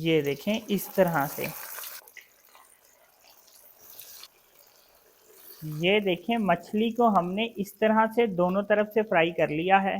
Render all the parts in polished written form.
ये देखें इस तरह से। ये देखें मछली को हमने इस तरह से दोनों तरफ से फ्राई कर लिया है।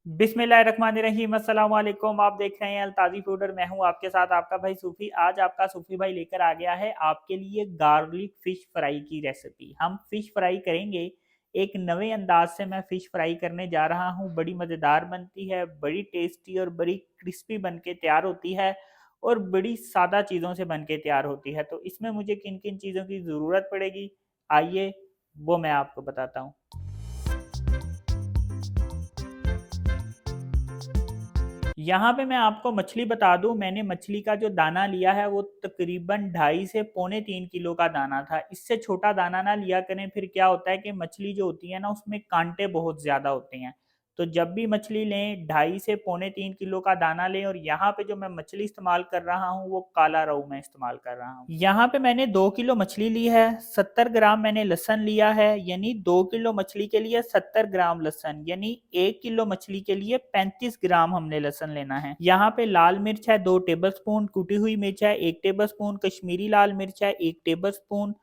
बिस्मिल्लाहिर्रहमानिर्रहीम, अस्सलाम वालेकुम। आप देख रहे हैं अल्ताज़ी फूड और मैं हूं आपके साथ आपका भाई सूफ़ी। आज आपका सूफ़ी भाई लेकर आ गया है आपके लिए गार्लिक फ़िश फ्राई की रेसिपी। हम फ़िश फ्राई करेंगे, एक नए अंदाज से मैं फ़िश फ्राई करने जा रहा हूं। बड़ी मज़ेदार बनती है, बड़ी टेस्टी और बड़ी क्रिस्पी बन के तैयार होती है और बड़ी सादा चीज़ों से बन के तैयार होती है। तो इसमें मुझे किन किन चीज़ों की ज़रूरत पड़ेगी, आइए वो मैं आपको बताता हूँ। यहाँ पे मैं आपको मछली बता दूँ, मैंने मछली का जो दाना लिया है वो तकरीबन 2.5 से पौने 3 किलो का दाना था। इससे छोटा दाना ना लिया करें, फिर क्या होता है कि मछली जो होती है ना उसमें कांटे बहुत ज़्यादा होते हैं। तो जब भी मछली लें 2.5 से पौने 3 किलो का दाना लें। और यहाँ पे जो मैं मछली इस्तेमाल कर रहा हूँ वो काला रोहू मैं इस्तेमाल कर रहा हूँ। यहाँ पे मैंने 2 किलो मछली ली है, 70 ग्राम मैंने लहसुन लिया है, यानी 2 किलो मछली के लिए 70 ग्राम लहसुन, यानी 1 किलो मछली के लिए 35 ग्राम हमने लहसुन लेना है। यहाँ पे लाल मिर्च है 2 टेबलस्पून, कुटी हुई मिर्च है 1 टेबलस्पून, कश्मीरी लाल मिर्च है 1 टेबलस्पून,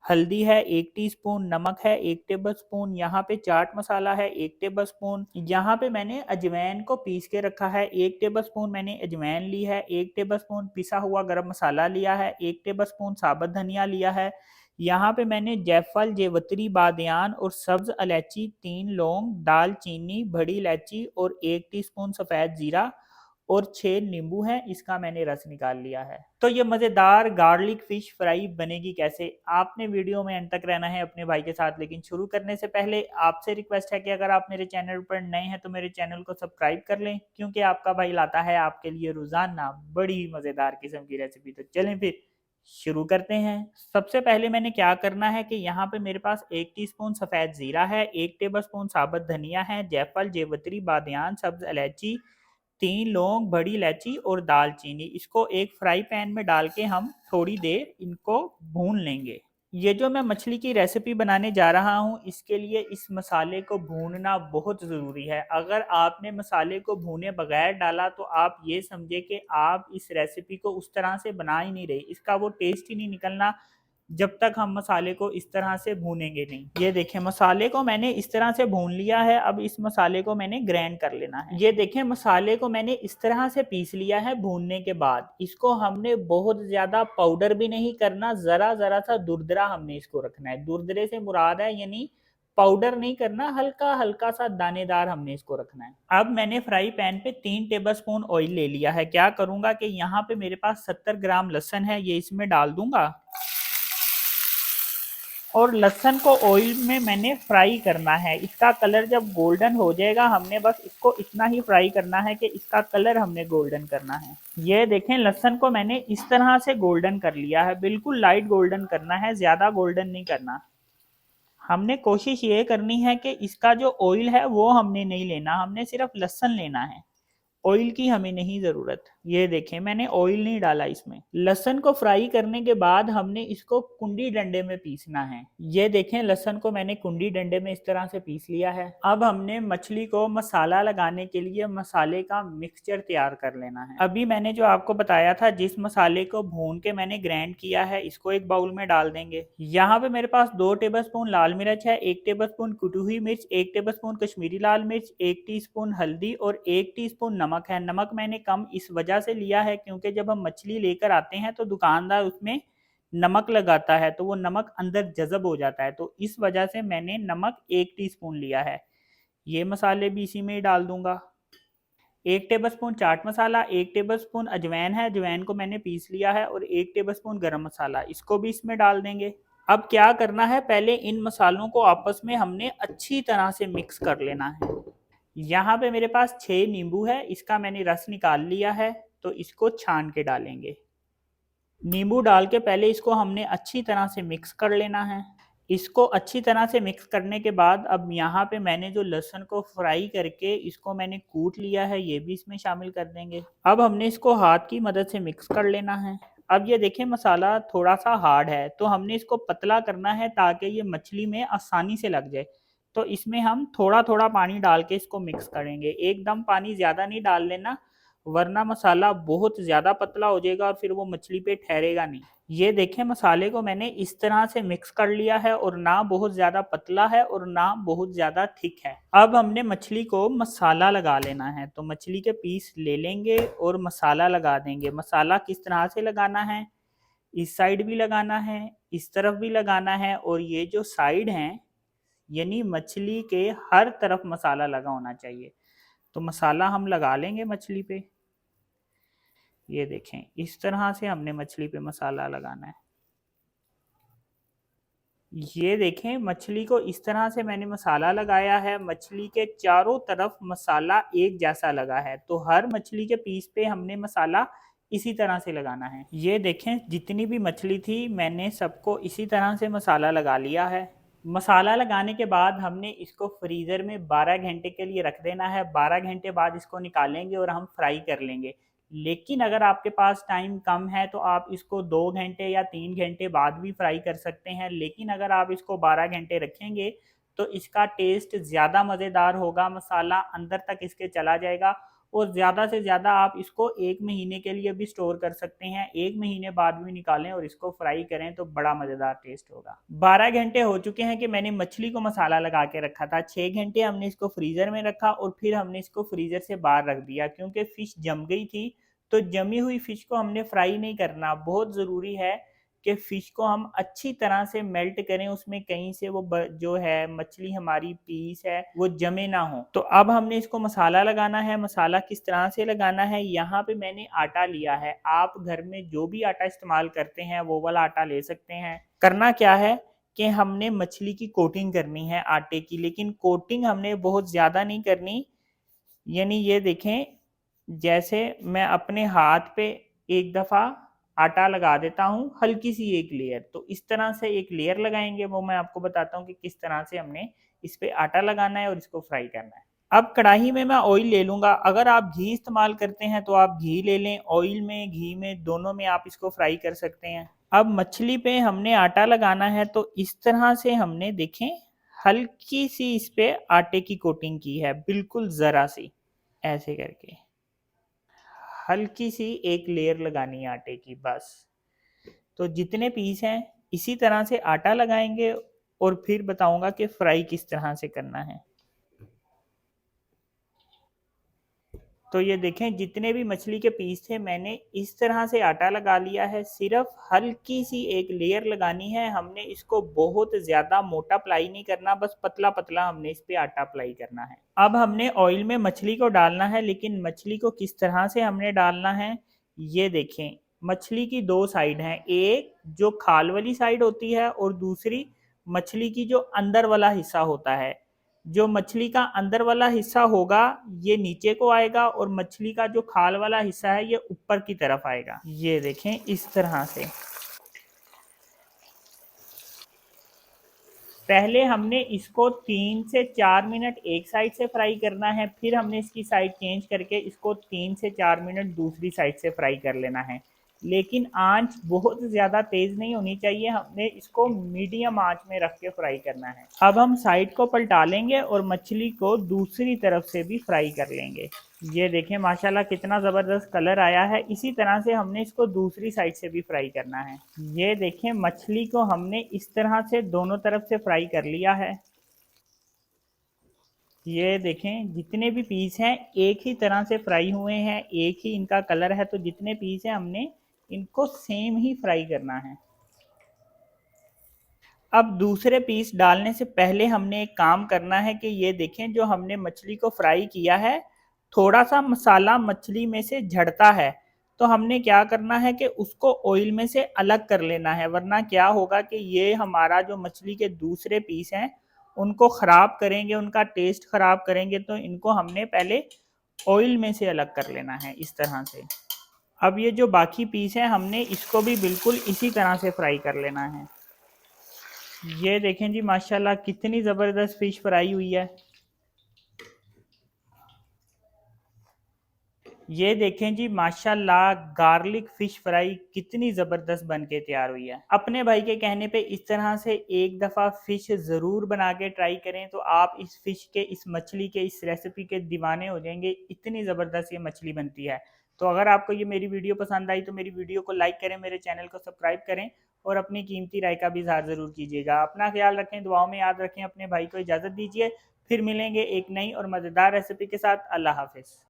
हल्दी है 1 टीस्पून, नमक है 1 टेबलस्पून, यहाँ पे चाट मसाला है 1 टेबलस्पून। यहाँ पे मैंने अजवाइन को पीस के रखा है, 1 टेबलस्पून मैंने अजवाइन ली है, 1 टेबलस्पून पिसा हुआ गरम मसाला लिया है, 1 टेबलस्पून साबुत धनिया लिया है। यहाँ पे मैंने जायफल, जेवत्री, बादियान और सब्ज इलायची, 3 लौंग, दालचीनी, बड़ी इलायची और 1 टीस्पून सफ़ेद जीरा और 6 नींबू हैं, इसका मैंने रस निकाल लिया है। तो ये मज़ेदार गार्लिक फ़िश फ्राई बनेगी कैसे, आपने वीडियो में अंत तक रहना है अपने भाई के साथ। लेकिन शुरू करने से पहले आपसे रिक्वेस्ट है कि अगर आप मेरे चैनल पर नए हैं तो मेरे चैनल को सब्सक्राइब कर लें, क्योंकि आपका भाई लाता है आपके लिए रोज़ाना बड़ी ही मज़ेदार किस्म की रेसिपी। तो चलें फिर शुरू करते हैं। सबसे पहले मैंने क्या करना है कि यहाँ पे मेरे पास 1 टीस्पून सफ़ेद ज़ीरा है, 1 टेबलस्पून साबुत धनिया है, जायफल, जेवत्री, बादियान, सब्ज इलायची, 3 लौंग, बड़ी इलायची और दालचीनी। इसको एक फ्राई पैन में डाल के हम थोड़ी देर इनको भून लेंगे। ये जो मैं मछली की रेसिपी बनाने जा रहा हूँ इसके लिए इस मसाले को भूनना बहुत ज़रूरी है। अगर आपने मसाले को भूने बगैर डाला तो आप ये समझे कि आप इस रेसिपी को उस तरह से बना ही नहीं रहे, इसका वो टेस्ट ही नहीं निकलना जब तक हम मसाले को इस तरह से भूनेंगे नहीं। ये देखें मसाले को मैंने इस तरह से भून लिया है। अब इस मसाले को मैंने ग्राइंड कर लेना है। ये देखें मसाले को मैंने इस तरह से पीस लिया है भूनने के बाद। इसको हमने बहुत ज्यादा पाउडर भी नहीं करना, जरा जरा सा दुरदरा हमने इसको रखना है। दुरदरे से मुराद है यानी पाउडर नहीं करना, हल्का हल्का सा दानेदार हमने इसको रखना है। अब मैंने फ्राई पैन पे 3 टेबलस्पून ऑयल ले लिया है। क्या करूंगा कि यहाँ पे मेरे पास 70 ग्राम लहसुन है, ये इसमें डाल दूंगा और लहसुन को ऑयल में मैंने फ्राई करना है। इसका कलर जब गोल्डन हो जाएगा, हमने बस इसको इतना ही फ्राई करना है कि इसका कलर हमने गोल्डन करना है। ये देखें लहसुन को मैंने इस तरह से गोल्डन कर लिया है, बिल्कुल लाइट गोल्डन करना है, ज्यादा गोल्डन नहीं करना। हमने कोशिश ये करनी है कि इसका जो ऑयल है वो हमने नहीं लेना, हमने सिर्फ लहसुन लेना है, ऑयल की हमें नहीं ज़रूरत। ये देखें मैंने ऑयल नहीं डाला इसमें। लहसुन को फ्राई करने के बाद हमने इसको कुंडी डंडे में पीसना है। ये देखें लहसुन को मैंने कुंडी डंडे में इस तरह से पीस लिया है। अब हमने मछली को मसाला लगाने के लिए मसाले का मिक्सचर तैयार कर लेना है। अभी मैंने जो आपको बताया था जिस मसाले को भून के मैंने ग्राइंड किया है, इसको एक बाउल में डाल देंगे। यहाँ पे मेरे पास 2 टेबलस्पून लाल मिर्च है, 1 टेबलस्पून कुटी हुई मिर्च, 1 टेबलस्पून कश्मीरी लाल मिर्च, 1 टीस्पून हल्दी और 1 टीस्पून नमक है। नमक मैंने कम इस वजह से लिया है क्योंकि जब हम मछली लेकर आते हैं तो दुकानदार उसमें नमक लगाता है, तो वो नमक अंदर जज़ब हो जाता है, तो इस वजह से मैंने नमक 1 टीस्पून लिया है। ये मसाले भी इसी में ही डाल दूंगा। 1 टेबलस्पून चाट मसाला, 1 टेबलस्पून अजवाइन है, अजवाइन को मैंने पीस लिया है, और 1 टेबलस्पून गरम मसाला, इसको भी इसमें डाल देंगे। अब क्या करना है, पहले इन मसालों को आपस में हमने अच्छी तरह से मिक्स कर लेना है। यहाँ पे मेरे पास 6 नींबू है, इसका मैंने रस निकाल लिया है, तो इसको छान के डालेंगे। नींबू डाल के पहले इसको हमने अच्छी तरह से मिक्स कर लेना है। इसको अच्छी तरह से मिक्स करने के बाद अब यहाँ पे मैंने जो लहसुन को फ्राई करके इसको मैंने कूट लिया है, ये भी इसमें शामिल कर देंगे। अब हमने इसको हाथ की मदद से मिक्स कर लेना है। अब ये देखें मसाला थोड़ा सा हार्ड है, तो हमने इसको पतला करना है ताकि ये मछली में आसानी से लग जाए। तो इसमें हम थोड़ा थोड़ा पानी डाल के इसको मिक्स करेंगे, एकदम पानी ज़्यादा नहीं डाल लेना, वरना मसाला बहुत ज़्यादा पतला हो जाएगा और फिर वो मछली पे ठहरेगा नहीं। ये देखें मसाले को मैंने इस तरह से मिक्स कर लिया है और ना बहुत ज़्यादा पतला है और ना बहुत ज़्यादा थिक है। अब हमने मछली को मसाला लगा लेना है, तो मछली के पीस ले लेंगे और मसाला लगा देंगे। मसाला किस तरह से लगाना है, इस साइड भी लगाना है, इस तरफ भी लगाना है, और ये जो साइड हैं यानी मछली के हर तरफ मसाला लगा होना चाहिए। तो मसाला हम लगा लेंगे मछली पे। ये देखें इस तरह से हमने मछली पे मसाला लगाना है। ये देखें मछली को इस तरह से मैंने मसाला लगाया है, मछली के चारों तरफ मसाला एक जैसा लगा है, तो हर मछली के पीस पे हमने मसाला इसी तरह से लगाना है। ये देखें जितनी भी मछली थी मैंने सबको इसी तरह से मसाला लगा लिया है। मसाला लगाने के बाद हमने इसको फ्रीज़र में 12 घंटे के लिए रख देना है। 12 घंटे बाद इसको निकालेंगे और हम फ्राई कर लेंगे। लेकिन अगर आपके पास टाइम कम है तो आप इसको 2 घंटे या 3 घंटे बाद भी फ्राई कर सकते हैं, लेकिन अगर आप इसको 12 घंटे रखेंगे तो इसका टेस्ट ज़्यादा मज़ेदार होगा, मसाला अंदर तक इसके चला जाएगा और ज़्यादा से ज़्यादा आप इसको 1 महीने के लिए भी स्टोर कर सकते हैं। 1 महीने बाद भी निकालें और इसको फ्राई करें तो बड़ा मज़ेदार टेस्ट होगा। 12 घंटे हो चुके हैं कि मैंने मछली को मसाला लगा के रखा था। 6 घंटे हमने इसको फ्रीज़र में रखा और फिर हमने इसको फ्रीज़र से बाहर रख दिया क्योंकि फ़िश जम गई थी। तो जमी हुई फ़िश को हमने फ्राई नहीं करना, बहुत ज़रूरी है कि फ़िश को हम अच्छी तरह से मेल्ट करें, उसमें कहीं से वो जो है मछली हमारी पीस है वो जमे ना हो। तो अब हमने इसको मसाला लगाना है। मसाला किस तरह से लगाना है, यहाँ पे मैंने आटा लिया है। आप घर में जो भी आटा इस्तेमाल करते हैं वो वाला आटा ले सकते हैं। करना क्या है कि हमने मछली की कोटिंग करनी है आटे की, लेकिन कोटिंग हमने बहुत ज़्यादा नहीं करनी। यानी ये देखें जैसे मैं अपने हाथ पे एक दफ़ा आटा लगा देता हूँ, हल्की सी एक लेयर, तो इस तरह से एक लेयर लगाएंगे, वो मैं आपको बताता हूँ कि किस तरह से हमने इस पे आटा लगाना है और इसको फ्राई करना है। अब कढ़ाई में मैं ऑयल ले लूँगा। अगर आप घी इस्तेमाल करते हैं तो आप घी ले लें, ऑयल में घी में दोनों में आप इसको फ्राई कर सकते हैं। अब मछली पे हमने आटा लगाना है, तो इस तरह से हमने देखें हल्की सी इस पे आटे की कोटिंग की है, बिल्कुल ज़रा सी ऐसे करके हल्की सी एक लेयर लगानी है आटे की बस। तो जितने पीस हैं इसी तरह से आटा लगाएंगे और फिर बताऊंगा कि फ्राई किस तरह से करना है। तो ये देखें जितने भी मछली के पीस थे मैंने इस तरह से आटा लगा लिया है, सिर्फ हल्की सी एक लेयर लगानी है। हमने इसको बहुत ज़्यादा मोटा अप्लाई नहीं करना, बस पतला पतला हमने इस पे आटा अप्लाई करना है। अब हमने ऑयल में मछली को डालना है, लेकिन मछली को किस तरह से हमने डालना है ये देखें। मछली की दो साइड हैं, एक जो खाल वाली साइड होती है और दूसरी मछली की जो अंदर वाला हिस्सा होता है। जो मछली का अंदर वाला हिस्सा होगा ये नीचे को आएगा और मछली का जो खाल वाला हिस्सा है ये ऊपर की तरफ आएगा। ये देखें इस तरह से। पहले हमने इसको 3 से 4 मिनट एक साइड से फ्राई करना है, फिर हमने इसकी साइड चेंज करके इसको 3 से 4 मिनट दूसरी साइड से फ्राई कर लेना है। लेकिन आंच बहुत ज़्यादा तेज़ नहीं होनी चाहिए, हमने इसको मीडियम आंच में रख के फ्राई करना है। अब हम साइड को पलटा लेंगे और मछली को दूसरी तरफ से भी फ्राई कर लेंगे। ये देखें माशाल्लाह कितना ज़बरदस्त कलर आया है। इसी तरह से हमने इसको दूसरी साइड से भी फ्राई करना है। ये देखें मछली को हमने इस तरह से दोनों तरफ से फ्राई कर लिया है। ये देखें जितने भी पीस हैं एक ही तरह से फ्राई हुए हैं, एक ही इनका कलर है, तो जितने पीस हैं हमने इनको सेम ही फ्राई करना है। अब दूसरे पीस डालने से पहले हमने एक काम करना है कि ये देखें जो हमने मछली को फ्राई किया है थोड़ा सा मसाला मछली में से झड़ता है, तो हमने क्या करना है कि उसको ऑयल में से अलग कर लेना है, वरना क्या होगा कि ये हमारा जो मछली के दूसरे पीस हैं उनको ख़राब करेंगे, उनका टेस्ट ख़राब करेंगे। तो इनको हमने पहले ऑयल में से अलग कर लेना है इस तरह से। अब ये जो बाकी पीस है हमने इसको भी बिल्कुल इसी तरह से फ्राई कर लेना है। ये देखें जी माशाल्लाह कितनी ज़बरदस्त फ़िश फ्राई हुई है। ये देखें जी माशाल्लाह गार्लिक फिश फ्राई कितनी ज़बरदस्त बन के तैयार हुई है। अपने भाई के कहने पे इस तरह से एक दफ़ा फ़िश ज़रूर बना के ट्राई करें तो आप इस फ़िश के, इस मछली के, इस रेसिपी के दीवाने हो जाएंगे। इतनी ज़बरदस्त ये मछली बनती है। तो अगर आपको ये मेरी वीडियो पसंद आई तो मेरी वीडियो को लाइक करें, मेरे चैनल को सब्सक्राइब करें और अपनी कीमती राय का भी इज़हार ज़रूर कीजिएगा। अपना ख्याल रखें, दुआओं में याद रखें। अपने भाई को इजाज़त दीजिए। फिर मिलेंगे एक नई और मज़ेदार रेसिपी के साथ। अल्लाह हाफ़िज़।